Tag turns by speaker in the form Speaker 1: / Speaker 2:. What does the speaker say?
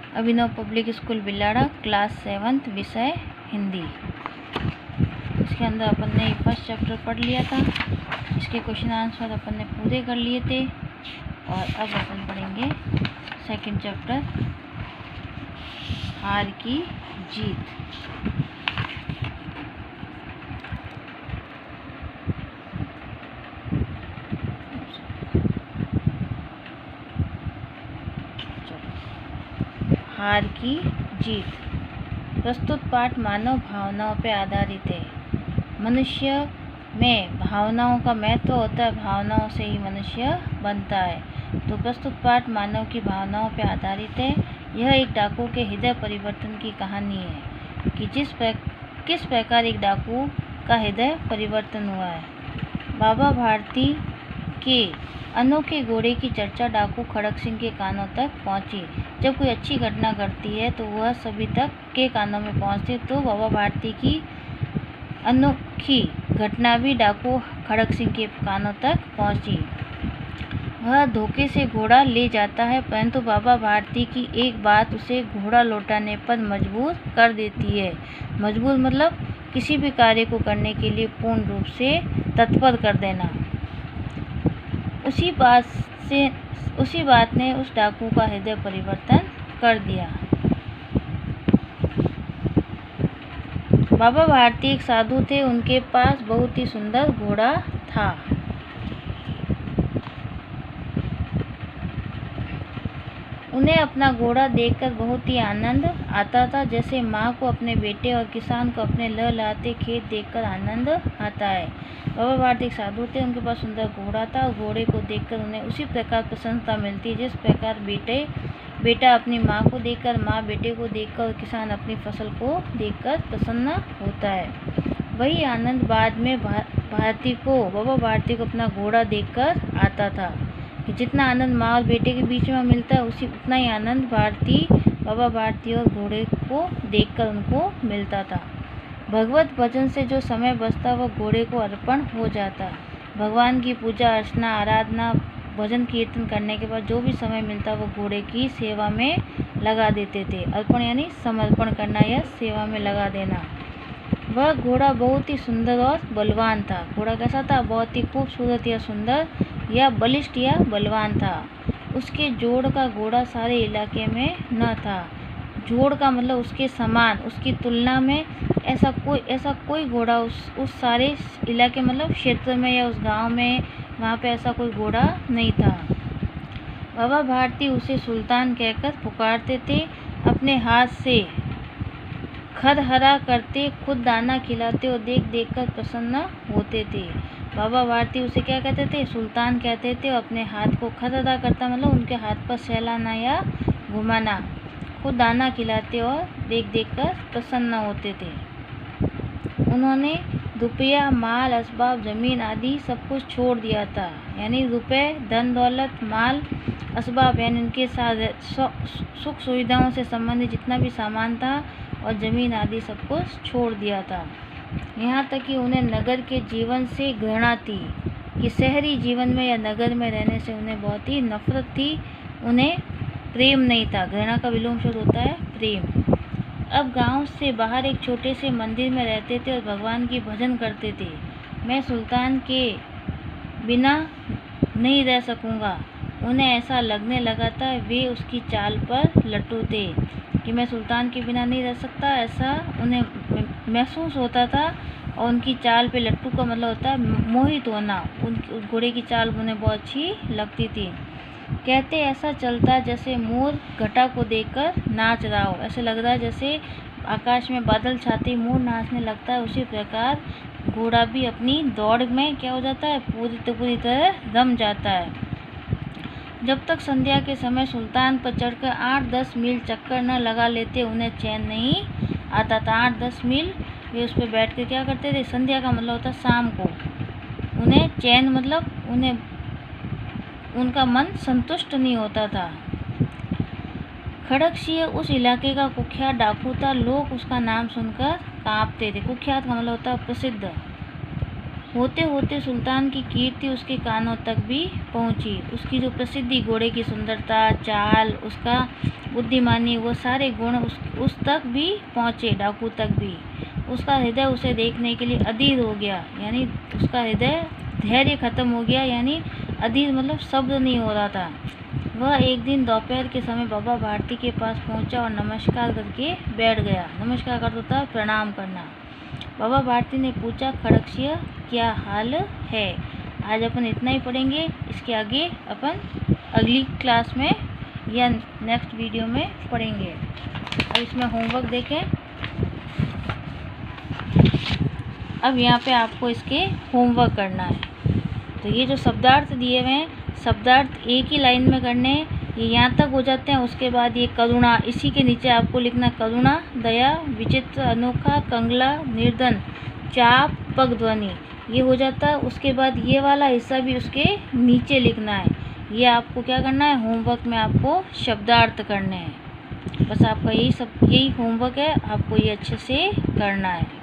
Speaker 1: अभिनव public school Bilada, class 7th, विषय हिंदी। इसके अंदर अपन ने फर्स्ट चैप्टर पढ़ लिया था। इसके क्वेश्चन आंसर अपन ने पूरे कर लिए थे और अब अपन पढ़ेंगे सेकंड चैप्टर, हार की जीत। हार की जीत। प्रस्तुत पाठ मानव भावनाओं पर आधारित है। मनुष्य में भावनाओं का महत्व होता है, भावनाओं से ही मनुष्य बनता है। तो प्रस्तुत पाठ मानव की भावनाओं पर आधारित है। यह एक डाकू के हृदय परिवर्तन की कहानी है कि किस प्रकार एक डाकू का हृदय परिवर्तन हुआ है। बाबा भारती के अनोखे घोड़े की चर्चा डाकू खड़क सिंह के कानों तक पहुंची। जब कोई अच्छी घटना घटती है तो वह सभी तक के कानों में पहुंचती, तो बाबा भारती की अनोखी घटना भी डाकू खड़क सिंह के कानों तक पहुंची। वह धोखे से घोड़ा ले जाता है, परंतु बाबा भारती की एक बात उसे घोड़ा लौटाने पर मजबूर कर देती है। मजबूर मतलब किसी भी कार्य को करने के लिए पूर्ण रूप से तत्पर कर देना। उसी बात ने उस डाकू का हृदय परिवर्तन कर दिया। बाबा भारती एक साधु थे। उनके पास बहुत ही सुंदर घोड़ा था। उन्हें अपना घोड़ा देखकर बहुत ही आनंद आता था, जैसे माँ को अपने बेटे और किसान को अपने लहलहाते खेत देखकर आनंद आता है। बाबा भारती एक साधु थे। उनके पास सुंदर घोड़ा था और घोड़े को देखकर उन्हें उसी प्रकार प्रसन्नता मिलती, जिस प्रकार बेटा अपनी माँ को देखकर, माँ बेटे को देखकर और किसान अपनी फसल को देखकर प्रसन्न होता है। वही आनंद बाद में बाबा भारती को अपना घोड़ा देखकर आता था। जितना आनंद माँ और बेटे के बीच में मिलता है, उतना ही आनंद बाबा भारती और घोड़े को देखकर उनको मिलता था। भगवत भजन से जो समय बचता वह घोड़े को अर्पण हो जाता। भगवान की पूजा अर्चना, आराधना, भजन कीर्तन करने के बाद जो भी समय मिलता वो घोड़े की सेवा में लगा देते थे। अर्पण यानी समर्पण करना या सेवा में लगा देना। वह घोड़ा बहुत ही सुंदर और बलवान था। घोड़ा कैसा था? बहुत ही खूबसूरत या सुंदर या बलिष्ठ या बलवान था। उसके जोड़ का घोड़ा सारे इलाके में न था। जोड़ का मतलब उसके समान, उसकी तुलना में ऐसा कोई घोड़ा उस सारे इलाके मतलब क्षेत्र में या उस गांव में वहाँ पे ऐसा कोई घोड़ा नहीं था। बाबा भारती उसे सुल्तान कहकर पुकारते थे। अपने हाथ से खरहरा करते, खुद दाना खिलाते और देख कर प्रसन्न होते थे। बाबा भारती उसे क्या कहते थे? सुल्तान कहते थे। और अपने हाथ को खरहरा करता मतलब उनके हाथ पर सहलाना या घुमाना। खुद दाना खिलाते और देख कर प्रसन्न होते थे। उन्होंने रुपया, माल, असबाब, जमीन आदि सब कुछ छोड़ दिया था। यानी रुपए, धन दौलत, माल, असबाब यानी उनके साथ सुख सुविधाओं से संबंधित जितना भी सामान था और ज़मीन आदि सब कुछ छोड़ दिया था। यहाँ तक कि उन्हें नगर के जीवन से घृणा थी, कि शहरी जीवन में या नगर में रहने से उन्हें बहुत ही नफरत थी। उन्हें प्रेम नहीं था। घृणा का विलोम शब्द होता है प्रेम। अब गांव से बाहर एक छोटे से मंदिर में रहते थे और भगवान की भजन करते थे। मैं सुल्तान के बिना नहीं रह सकूँगा, उन्हें ऐसा लगने लगा था। वे उसकी चाल पर लट्टू थे कि मैं सुल्तान के बिना नहीं रह सकता, ऐसा उन्हें महसूस होता था। और उनकी चाल पे लट्टू का मतलब होता है मोहित होना। उस घोड़े की चाल उन्हें बहुत अच्छी लगती थी। कहते ऐसा चलता जैसे मोर घटा को देखकर नाच रहा हो। ऐसे लग रहा है जैसे आकाश में बादल छाते मोर नाचने लगता है। उसी प्रकार घोड़ा भी अपनी दौड़ में क्या हो जाता है? पूरी तरह रम जाता है। जब तक संध्या के समय सुल्तान पर चढ़कर 8-10 मील चक्कर न लगा लेते, उन्हें चैन नहीं आता था। 8-10 मील वे उस पर बैठ के क्या करते थे? संध्या का मतलब होता है शाम को। उन्हें चैन मतलब उनका मन संतुष्ट नहीं होता था। खड़क सिंह उस इलाके का कुख्यात डाकू था। लोग उसका नाम सुनकर कांपते थे। कुख्यात का मतलब होता है प्रसिद्ध। होते होते सुल्तान की कीर्ति उसके कानों तक भी पहुंची। उसकी जो प्रसिद्धि, घोड़े की सुंदरता, चाल, उसका बुद्धिमानी, वो सारे गुण उस तक भी पहुंचे, डाकू तक भी। उसका हृदय उसे देखने के लिए अधीर हो गया, यानी उसका हृदय धैर्य खत्म हो गया, यानी अधीर मतलब शब्द नहीं हो रहा था। वह एक दिन दोपहर के समय बाबा भारती के पास पहुंचा और नमस्कार करके बैठ गया। नमस्कार करता था प्रणाम करना। बाबा भारती ने पूछा, खड़गसिया क्या हाल है? आज अपन इतना ही पढ़ेंगे, इसके आगे अपन अगली क्लास में या नेक्स्ट वीडियो में पढ़ेंगे। अब इसमें होमवर्क देखें। अब यहाँ पे आपको इसके होमवर्क करना है। तो ये जो शब्दार्थ दिए हुए हैं, शब्दार्थ एक ही लाइन में करने, ये यहाँ तक हो जाते हैं। उसके बाद ये करुणा, इसी के नीचे आपको लिखना करुणा, दया, विचित्र, अनोखा, कंगला, निर्धन, चाप, पग ध्वनि, ये हो जाता है। उसके बाद ये वाला हिस्सा भी उसके नीचे लिखना है। ये आपको क्या करना है, होमवर्क में आपको शब्दार्थ करने हैं। बस आपका यही होमवर्क है, आपको ये अच्छे से करना है।